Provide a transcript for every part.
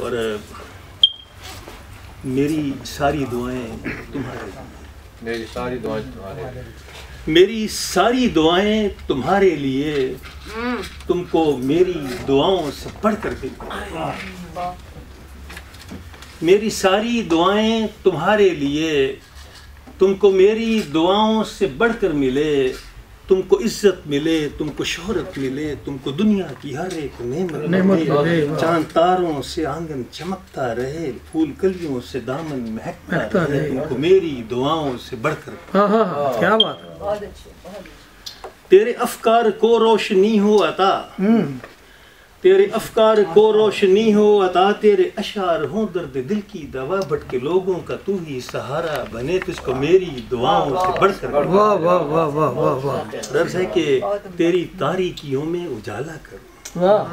اور میری ساری دعائیں تمہارے لیے، میری ساری دعائیں تمہارے لیے، میری ساری دعائیں تمہارے لیے، تم کو میری دعاؤں سے بڑھ کر کے میری ساری دعائیں تمہارے لیے، تم کو میری دعاؤں سے بڑھ کر ملے، تم کو عزت ملے، تم کو شہرت ملے، تم کو دنیا کی ہر ایک نعمت ملے، چاند تاروں سے آنگن چمکتا رہے، پھول کلیوں سے دامن مہکتا رہے، تم کو میری دعاؤں سے بڑھ کر کیا بات ہے، تیرے افکار کو روشنی ہو عطا، تیرے افکار کو روشنی ہو عطا، تیرے اشعار ہوں درد دل کی دوا، بھٹکے لوگوں کا تو ہی سہارا بنے، تجھ کو میری دعاؤں سے بڑھ کر واہ واہ واہ واہ واہ واہ، درد ہے کہ تیری تاریکیوں میں اجالا کروں، واہ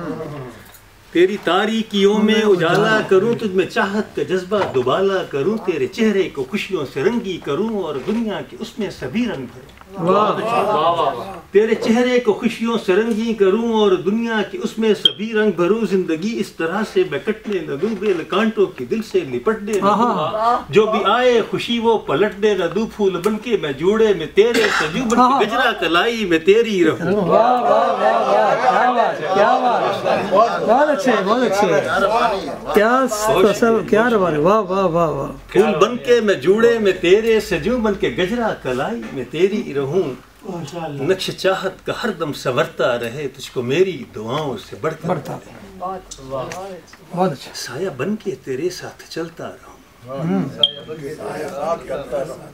تیری تاریکیوں میں اجالا کروں، تجھ میں چاہت کا جذبہ دوبالا کروں، تیرے چہرے کو خوشیوں سے رنگی کروں، اور دنیا کے اس میں سبھی رنگ بھروں، تیرے چہرے کو خوشیوں سے رنگی کروں، اور دنیا کی اس میں سبھی رنگ بھروں، زندگی اس طرح سے میں کٹنے نہ دوں، بے کانٹوں کی دل سے لپٹنے نہ دوں، جو بھی آئے خوشی وہ پلٹنے نہ دوں، پھول بن کے میں جوڑے میں تیرے سجو، بن کے گجرا کلائی میں تیری رہوں، واہ واہ واہ واہ، کیا بات ہے، کیا بات ہے، بہت اچھے بہت اچھے، کیا روایت، واہ واہ واہ واہ، پھول بن کے میں جوڑے میں تیرے سجوں، بن کے گجرا کلائی میں تیری رہوں، نقش چاہت کا ہر دم سنورتا رہے، تجھ کو میری دعاؤں سے بڑھ کر بہت اچھا، سایہ بن کے تیرے ساتھ چلتا رہوں،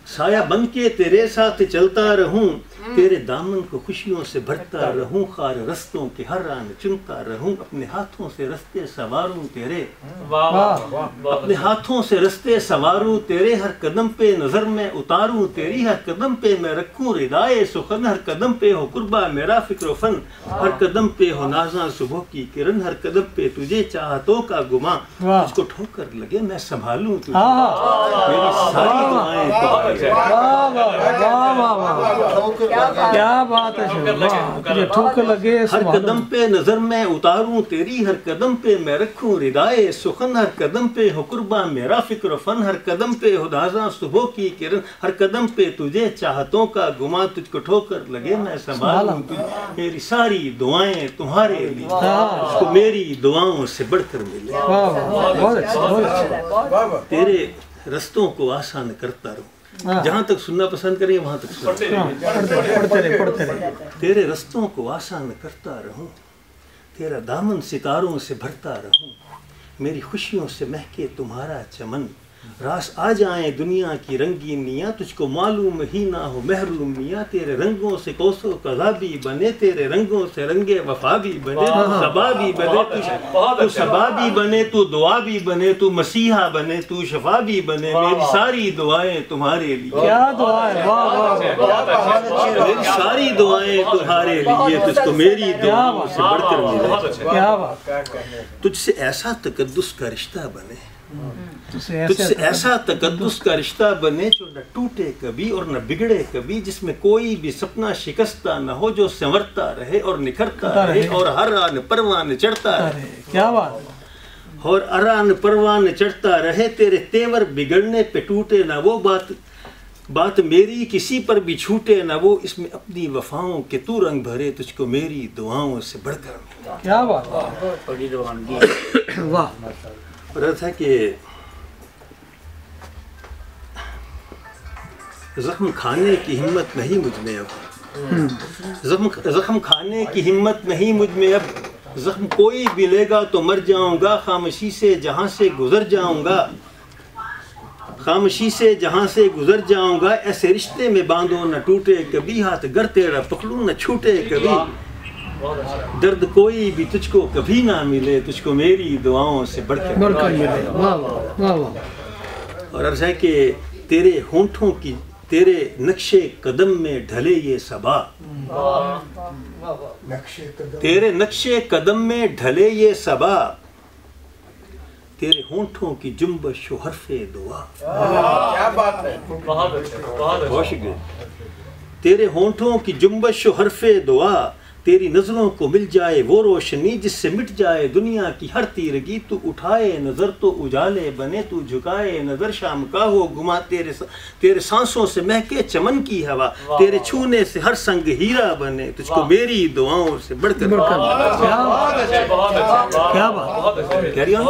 سایہ بن کے تیرے ساتھ چلتا رہوں، تیرے دامن کو خوشیوں سے بھرتا رہوں، خار رستوں کے ہر ران چنتا رہوں، اپنے ہاتھوں سے رستے سواروں تیرے، اپنے ہاتھوں سے رستے سواروں تیرے، ہر قدم پہ نظر میں اتاروں تیری، ہر قدم پہ میں رکھوں ردائے سخن، ہر قدم پہ ہو قربا میرا فکر و فن، ہر قدم پہ ہو نازاں صبح کی کرن، ہر قدم پہ تجھے چاہتوں کا گماں، تجھ کو ٹھوکر لگے میں سنبھالوں تجھے، میری ساری دعائیں کیا بات ہے، تجھے ٹھوکر لگے، ہر قدم پہ نظر میں اتاروں تیری، ہر قدم پہ میں رکھوں ردائے سخن، ہر قدم پہ ہو قربا میرا فکر و فن، ہر قدم پہ ہو نازاں صبح کی کرن، ہر قدم پہ تجھے چاہتوں کا گماں، تجھ کو ٹھوکر لگے میں سنبھالوں تجھے، میری ساری دعائیں تمہارے لیے، اس کو میری دعاؤں سے بڑھ کر ملے، تیرے رستوں کو آسان کرتا رہوں، جہاں تک سننا پسند کریں وہاں تک پڑھتے رہے، تیرے رستوں کو آسان کرتا رہوں، تیرا دامن ستاروں سے بھرتا رہوں، میری خوشیوں سے مہکے تمہارا چمن، راس آ جائیں دنیا کی رنگینیاں، تجھ کو معلوم ہی نہ ہو محرومیاں، تیرے رنگوں سے کوس و قضا بھی بنے، تیرے رنگوں سے رنگ وفا بھی بنے، تو صبا بھی بنے، تو صبا بھی بنے، تو دعا بھی بنے، تو مسیحا بنے، تو شفا بھی بنے، میری ساری دعائیں تمہارے لیے، کیا دعا ہے، واہ واہ، میری ساری دعائیں تمہارے لیے، تجھ کو میری دعاؤں سے بڑھ کر ملے، کیا بات، تجھ سے ایسا تقدس کا رشتہ بنے، تجھ سے ایسا تقدس کا رشتہ بنے جو نہ ٹوٹے کبھی اور نہ بگڑے کبھی، جس میں کوئی بھی سپنا شکستہ نہ ہو، جو سنورتا رہے اور نکھرتا رہے، اور ہر آن پروان چڑھتا رہے، کیا بات، اور اران پروان چڑھتا رہے، تیرے تیور بگڑنے پہ ٹوٹے نہ وہ بات میری کسی پر بھی چھوٹے نہ وہ، اس میں اپنی وفاؤں کے تو رنگ بھرے، تجھ کو میری دعاؤں سے بڑھ کر کیا بات، واہ، رہا ہے کہ زخم کھانے کی ہمت نہیں مجھ میں اب، زخم کھانے کی ہمت نہیں مجھ میں اب، زخم کوئی بھی لے گا تو مر جاؤں گا، خاموشی سے جہاں سے گزر جاؤں گا، خاموشی سے جہاں سے گزر جاؤں گا، ایسے رشتے میں باندھو نہ ٹوٹے کبھی، ہاتھ گر تیرا پکڑوں نہ چھوٹے کبھی، درد کوئی بھی تجھ کو کبھی نہ ملے، تجھ کو میری دعاؤں سے بڑھ کر ملے، واہ واہ واہ، اور عرض ہے کہ تیرے ہونٹوں کی، تیرے نقشے قدم میں ڈھلے یہ صبا، تیرے نقشے قدم میں ڈھلے یہ صبا، تیرے ہونٹوں کی جنبش و حرف دعا، کیا بات ہے، بہت شکریہ، تیرے ہونٹوں کی جنبش و حرف دعا، تیری نظروں کو مل جائے وہ روشنی جس سے مٹ جائے دنیا کی ہر تیرگی، تو اٹھائے نظر تو اجالے بنے، تو جھکائے نظر شام کا ہو گما، تیرے سانسوں سے مہکے چمن کی ہوا، تیرے چھونے سے ہر سنگ ہیرا بنے، تجھ کو میری دعاؤں سے بڑھ کر کیا بات، کیا بات. Carry on.